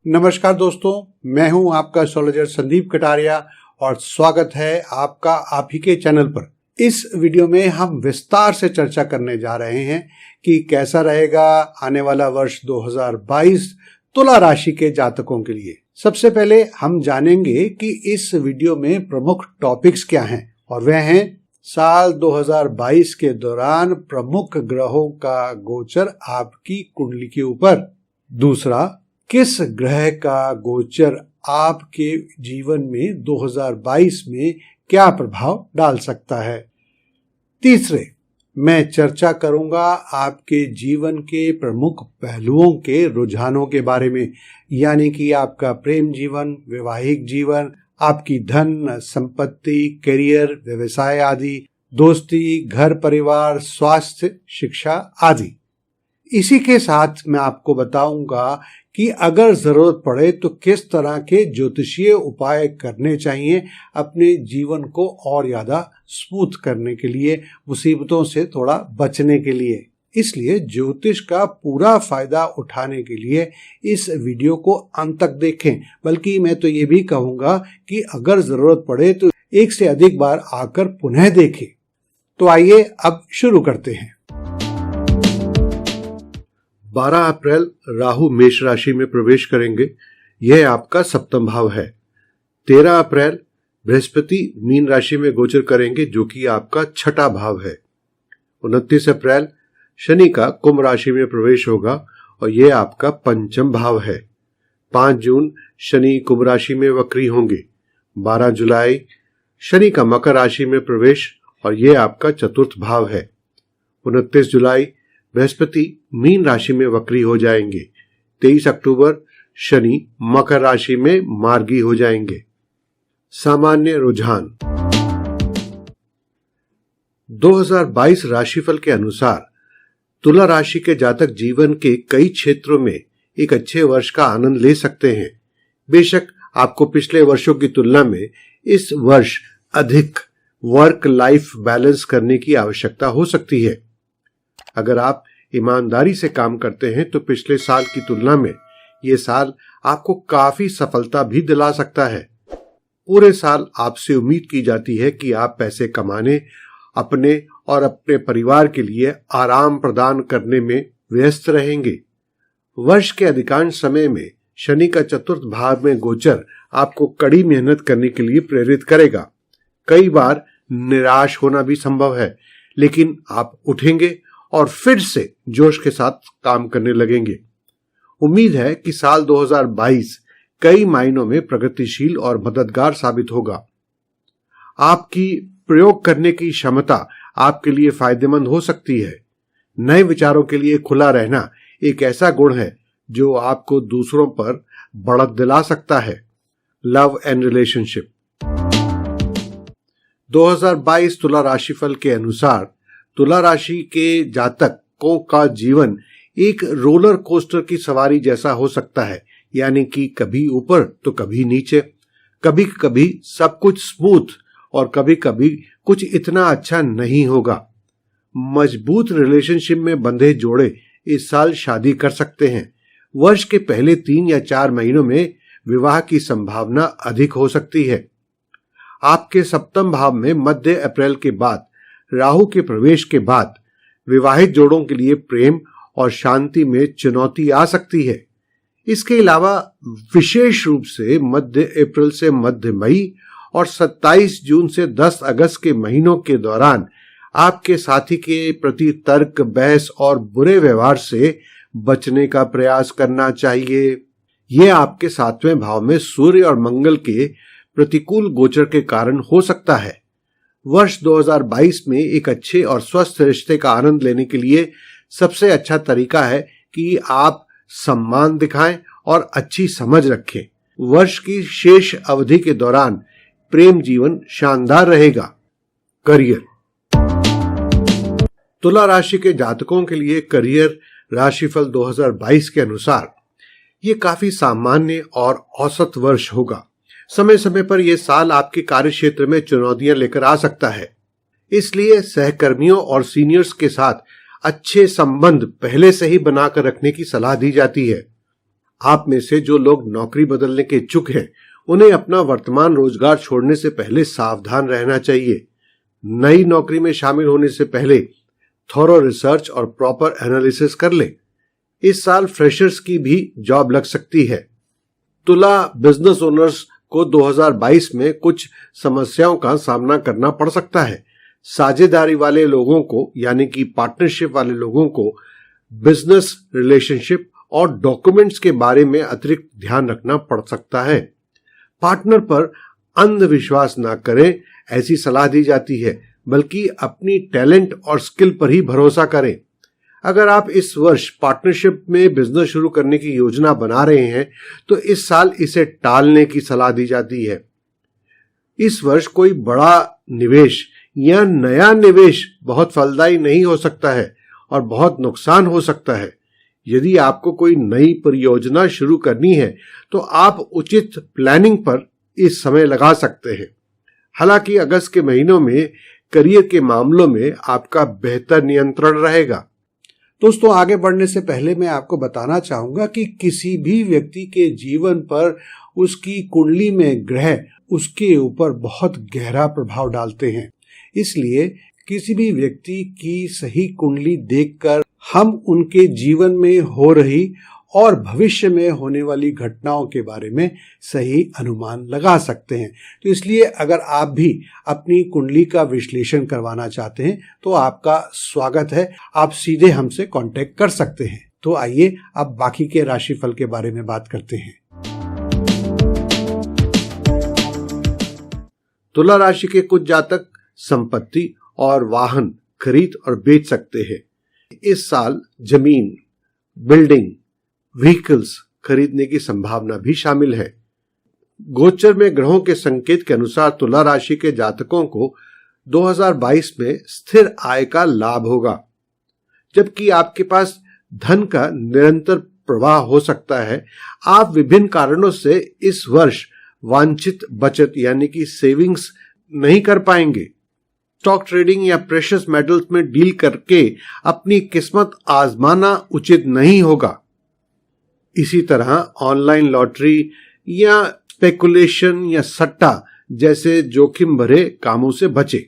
नमस्कार दोस्तों, मैं हूं आपका एस्ट्रोलॉजर संदीप कटारिया और स्वागत है आपका आप ही के चैनल पर। इस वीडियो में हम विस्तार से चर्चा करने जा रहे हैं कि कैसा रहेगा आने वाला वर्ष 2022 तुला राशि के जातकों के लिए। सबसे पहले हम जानेंगे कि इस वीडियो में प्रमुख टॉपिक्स क्या हैं, और वह हैं साल 2022 के दौरान प्रमुख ग्रहों का गोचर आपकी कुंडली के ऊपर। दूसरा, किस ग्रह का गोचर आपके जीवन में 2022 में क्या प्रभाव डाल सकता है। तीसरे, मैं चर्चा करूंगा आपके जीवन के प्रमुख पहलुओं के रुझानों के बारे में, यानी कि आपका प्रेम जीवन, वैवाहिक जीवन, आपकी धन संपत्ति, करियर, व्यवसाय आदि, दोस्ती, घर परिवार, स्वास्थ्य, शिक्षा आदि। इसी के साथ मैं आपको बताऊंगा कि अगर जरूरत पड़े तो किस तरह के ज्योतिषीय उपाय करने चाहिए अपने जीवन को और ज्यादा स्मूथ करने के लिए, मुसीबतों से थोड़ा बचने के लिए। इसलिए ज्योतिष का पूरा फायदा उठाने के लिए इस वीडियो को अंत तक देखें, बल्कि मैं तो ये भी कहूंगा कि अगर जरूरत पड़े तो एक से अधिक बार आकर पुनः देखें। तो आइए अब शुरू करते हैं। 12 अप्रैल राहु मेष राशि में प्रवेश करेंगे। यह आपका सप्तम भाव है। 13 अप्रैल बृहस्पति मीन राशि में गोचर करेंगे, जो कि आपका छठा भाव है। 29 अप्रैल शनि का कुंभ राशि में प्रवेश होगा और यह आपका पंचम भाव है। 5 जून शनि कुंभ राशि में वक्री होंगे। 12 जुलाई शनि का मकर राशि में प्रवेश और यह आपका चतुर्थ भाव है। 29 जुलाई बृहस्पति मीन राशि में वक्री हो जाएंगे। 23 अक्टूबर शनि मकर राशि में मार्गी हो जाएंगे। सामान्य रुझान 2022 राशिफल के अनुसार तुला राशि के जातक जीवन के कई क्षेत्रों में एक अच्छे वर्ष का आनंद ले सकते हैं। बेशक आपको पिछले वर्षों की तुलना में इस वर्ष अधिक वर्क लाइफ बैलेंस करने की आवश्यकता हो सकती है। अगर आप ईमानदारी से काम करते हैं तो पिछले साल की तुलना में ये साल आपको काफी सफलता भी दिला सकता है। पूरे साल आपसे उम्मीद की जाती है कि आप पैसे कमाने, अपने और अपने परिवार के लिए आराम प्रदान करने में व्यस्त रहेंगे। वर्ष के अधिकांश समय में शनि का चतुर्थ भाव में गोचर आपको कड़ी मेहनत करने के लिए प्रेरित करेगा। कई बार निराश होना भी संभव है, लेकिन आप उठेंगे और फिर से जोश के साथ काम करने लगेंगे। उम्मीद है कि साल 2022 कई मायनों में प्रगतिशील और मददगार साबित होगा। आपकी प्रयोग करने की क्षमता आपके लिए फायदेमंद हो सकती है। नए विचारों के लिए खुला रहना एक ऐसा गुण है जो आपको दूसरों पर बढ़त दिला सकता है। लव एंड रिलेशनशिप 2022 तुला राशिफल के अनुसार तुला राशि के जातकों का जीवन एक रोलर कोस्टर की सवारी जैसा हो सकता है, यानी कि कभी ऊपर तो कभी नीचे। कभी कभी सब कुछ स्मूथ और कभी कभी कुछ इतना अच्छा नहीं होगा। मजबूत रिलेशनशिप में बंधे जोड़े इस साल शादी कर सकते हैं। वर्ष के पहले 3 या 4 महीनों में विवाह की संभावना अधिक हो सकती है। आपके सप्तम भाव में मध्य अप्रैल के बाद राहु के प्रवेश के बाद विवाहित जोड़ों के लिए प्रेम और शांति में चुनौती आ सकती है। इसके अलावा विशेष रूप से मध्य अप्रैल से मध्य मई और 27 जून से 10 अगस्त के महीनों के दौरान आपके साथी के प्रति तर्क, बहस और बुरे व्यवहार से बचने का प्रयास करना चाहिए। यह आपके 7वें भाव में सूर्य और मंगल के प्रतिकूल गोचर के कारण हो सकता है। वर्ष 2022 में एक अच्छे और स्वस्थ रिश्ते का आनंद लेने के लिए सबसे अच्छा तरीका है कि आप सम्मान दिखाएं और अच्छी समझ रखें। वर्ष की शेष अवधि के दौरान प्रेम जीवन शानदार रहेगा। करियर तुला राशि के जातकों के लिए करियर राशिफल 2022 के अनुसार ये काफी सामान्य और औसत वर्ष होगा। समय समय पर यह साल आपके कार्य क्षेत्र में चुनौतियां लेकर आ सकता है। इसलिए सहकर्मियों और सीनियर्स के साथ अच्छे संबंध पहले से ही बनाकर रखने की सलाह दी जाती है। आप में से जो लोग नौकरी बदलने के इच्छुक हैं, उन्हें अपना वर्तमान रोजगार छोड़ने से पहले सावधान रहना चाहिए। नई नौकरी में शामिल होने से पहले थॉरो रिसर्च और प्रॉपर एनालिसिस कर ले। इस साल फ्रेशर्स की भी जॉब लग सकती है। तुला बिजनेस ओनर्स को 2022 में कुछ समस्याओं का सामना करना पड़ सकता है। साझेदारी वाले लोगों को यानी कि पार्टनरशिप वाले लोगों को बिजनेस रिलेशनशिप और डॉक्यूमेंट्स के बारे में अतिरिक्त ध्यान रखना पड़ सकता है। पार्टनर पर अंधविश्वास ना करें, ऐसी सलाह दी जाती है, बल्कि अपनी टैलेंट और स्किल पर ही भरोसा करें। अगर आप इस वर्ष पार्टनरशिप में बिजनेस शुरू करने की योजना बना रहे हैं तो इस साल इसे टालने की सलाह दी जाती है। इस वर्ष कोई बड़ा निवेश या नया निवेश बहुत फलदायी नहीं हो सकता है और बहुत नुकसान हो सकता है। यदि आपको कोई नई परियोजना शुरू करनी है तो आप उचित प्लानिंग पर इस समय लगा सकते हैं। हालांकि अगस्त के महीनों में करियर के मामलों में आपका बेहतर नियंत्रण रहेगा। दोस्तों, आगे बढ़ने से पहले मैं आपको बताना चाहूंगा कि किसी भी व्यक्ति के जीवन पर उसकी कुंडली में ग्रह उसके ऊपर बहुत गहरा प्रभाव डालते हैं। इसलिए किसी भी व्यक्ति की सही कुंडली देखकर हम उनके जीवन में हो रही और भविष्य में होने वाली घटनाओं के बारे में सही अनुमान लगा सकते हैं। तो इसलिए अगर आप भी अपनी कुंडली का विश्लेषण करवाना चाहते हैं तो आपका स्वागत है। आप सीधे हमसे कांटेक्ट कर सकते हैं। तो आइए अब बाकी के राशिफल के बारे में बात करते हैं। तुला राशि के कुछ जातक संपत्ति और वाहन खरीद और बेच सकते हैं। इस साल जमीन, बिल्डिंग, व्हीकल्स खरीदने की संभावना भी शामिल है। गोचर में ग्रहों के संकेत के अनुसार तुला राशि के जातकों को 2022 में स्थिर आय का लाभ होगा, जबकि आपके पास धन का निरंतर प्रवाह हो सकता है। आप विभिन्न कारणों से इस वर्ष वांछित बचत यानी कि सेविंग्स नहीं कर पाएंगे। स्टॉक ट्रेडिंग या प्रेशियस मेटल्स में डील करके अपनी किस्मत आजमाना उचित नहीं होगा। इसी तरह ऑनलाइन लॉटरी या स्पेकुलेशन या सट्टा जैसे जोखिम भरे कामों से बचे।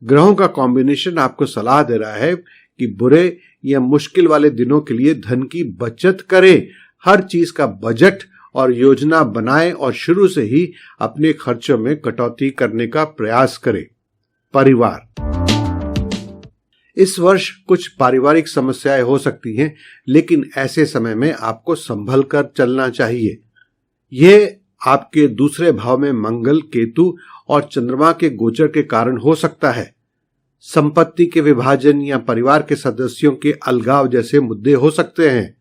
ग्रहों का कॉम्बिनेशन आपको सलाह दे रहा है कि बुरे या मुश्किल वाले दिनों के लिए धन की बचत करें। हर चीज का बजट और योजना बनाएं और शुरू से ही अपने खर्चों में कटौती करने का प्रयास करें। परिवार, इस वर्ष कुछ पारिवारिक समस्याएं हो सकती हैं, लेकिन ऐसे समय में आपको संभल कर चलना चाहिए। यह आपके दूसरे भाव में मंगल, केतु और चंद्रमा के गोचर के कारण हो सकता है। संपत्ति के विभाजन या परिवार के सदस्यों के अलगाव जैसे मुद्दे हो सकते हैं।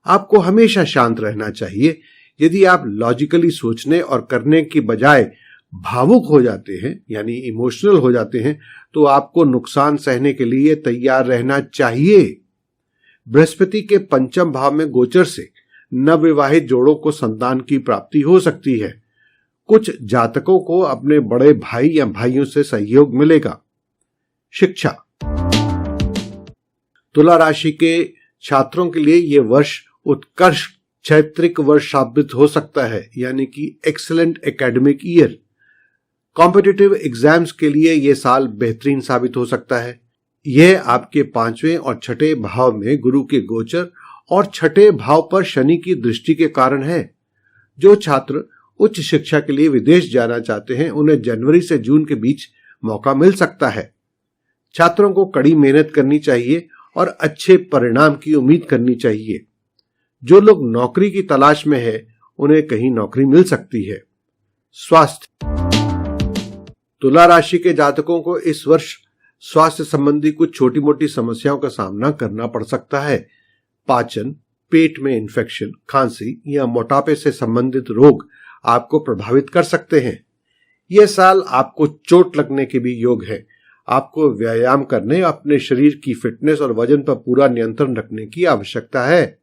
आपको हमेशा शांत रहना चाहिए। यदि आप लॉजिकली सोचने और करने की बजाय भावुक हो जाते हैं यानी इमोशनल हो जाते हैं तो आपको नुकसान सहने के लिए तैयार रहना चाहिए। बृहस्पति के पंचम भाव में गोचर से नवविवाहित जोड़ों को संतान की प्राप्ति हो सकती है। कुछ जातकों को अपने बड़े भाई या भाइयों से सहयोग मिलेगा। शिक्षा, तुला राशि के छात्रों के लिए यह वर्ष उत्कृष्ट चैत्रिक वर्ष साबित हो सकता है यानी कि excellent academic year. Competitive exams के लिए यह साल बेहतरीन साबित हो सकता है। यह आपके 5वें और 6ठे भाव में गुरु के गोचर और 6ठे भाव पर शनि की दृष्टि के कारण है। जो छात्र उच्च शिक्षा के लिए विदेश जाना चाहते हैं उन्हें जनवरी से जून के बीच मौका मिल सकता है। छात्रों को कड़ी मेहनत करनी चाहिए और अच्छे परिणाम की उम्मीद करनी चाहिए। जो लोग नौकरी की तलाश में है उन्हें कहीं नौकरी मिल सकती है। स्वास्थ्य, तुला राशि के जातकों को इस वर्ष स्वास्थ्य संबंधी कुछ छोटी मोटी समस्याओं का सामना करना पड़ सकता है। पाचन, पेट में इन्फेक्शन, खांसी या मोटापे से संबंधित रोग आपको प्रभावित कर सकते हैं। यह साल आपको चोट लगने के भी योग है। आपको व्यायाम करने, अपने शरीर की फिटनेस और वजन पर पूरा नियंत्रण रखने की आवश्यकता है।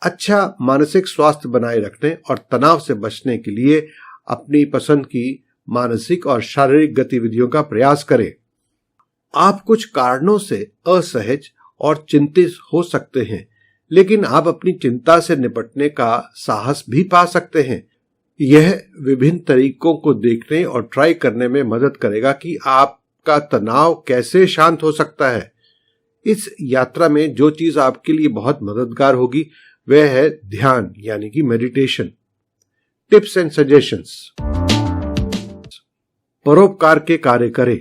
अच्छा मानसिक स्वास्थ्य बनाए रखने और तनाव से बचने के लिए अपनी पसंद की मानसिक और शारीरिक गतिविधियों का प्रयास करें। आप कुछ कारणों से असहज और चिंतित हो सकते हैं, लेकिन आप अपनी चिंता से निपटने का साहस भी पा सकते हैं। यह विभिन्न तरीकों को देखने और ट्राई करने में मदद करेगा कि आपका तनाव कैसे शांत हो सकता है। इस यात्रा में जो चीज आपके लिए बहुत मददगार होगी वह है ध्यान यानी कि मेडिटेशन। Tips and suggestions. परोपकार के कार्य करें।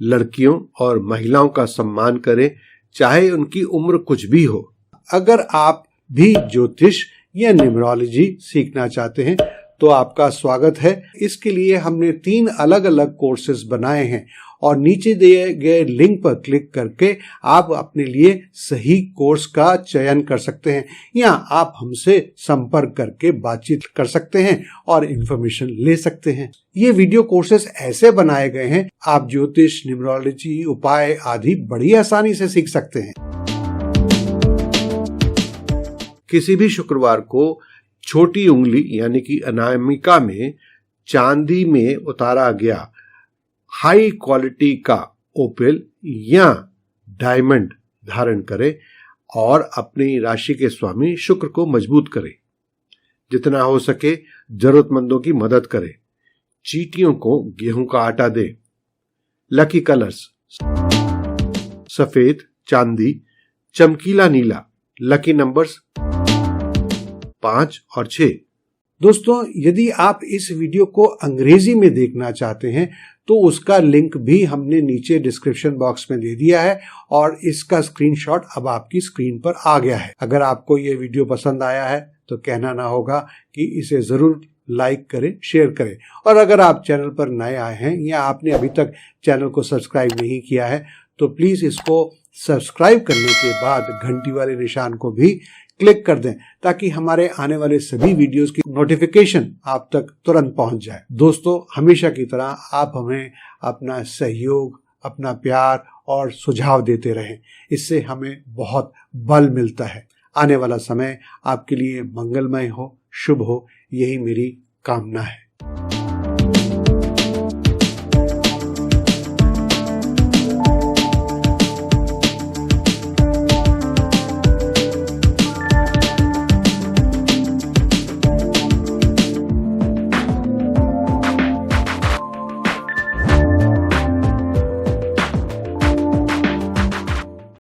लड़कियों और महिलाओं का सम्मान करें, चाहे उनकी उम्र कुछ भी हो। अगर आप भी ज्योतिष या न्यूमरोलॉजी सीखना चाहते हैं तो आपका स्वागत है। इसके लिए हमने 3 अलग अलग कोर्सेज बनाए हैं और नीचे दिए गए लिंक पर क्लिक करके आप अपने लिए सही कोर्स का चयन कर सकते हैं या आप हमसे संपर्क करके बातचीत कर सकते हैं और इंफॉर्मेशन ले सकते हैं। ये वीडियो कोर्सेज ऐसे बनाए गए हैं आप ज्योतिष, न्यूमरोलॉजी, उपाय आदि बड़ी आसानी से सीख सकते हैं। किसी भी शुक्रवार को छोटी उंगली यानी कि अनामिका में चांदी में उतारा गया हाई क्वालिटी का ओपल या डायमंड धारण करें और अपनी राशि के स्वामी शुक्र को मजबूत करें। जितना हो सके जरूरतमंदों की मदद करें। चींटियों को गेहूं का आटा दें। लकी कलर्स सफेद, चांदी, चमकीला नीला। लकी नंबर्स 5 और 6। दोस्तों, यदि आप इस वीडियो को अंग्रेजी में देखना चाहते हैं तो उसका लिंक भी हमने नीचे डिस्क्रिप्शन बॉक्स में दे दिया है और इसका स्क्रीनशॉट अब आपकी स्क्रीन पर आ गया है। अगर आपको ये वीडियो पसंद आया है तो कहना ना होगा कि इसे जरूर लाइक करें, शेयर करें। और अगर आप चैनल पर नए आए हैं या आपने अभी तक चैनल को सब्सक्राइब नहीं किया है तो प्लीज इसको सब्सक्राइब करने के बाद घंटी वाले निशान को भी क्लिक कर दें ताकि हमारे आने वाले सभी वीडियोस की नोटिफिकेशन आप तक तुरंत पहुंच जाए। दोस्तों, हमेशा की तरह आप हमें अपना सहयोग, अपना प्यार और सुझाव देते रहें। इससे हमें बहुत बल मिलता है। आने वाला समय आपके लिए मंगलमय हो, शुभ हो, यही मेरी कामना है।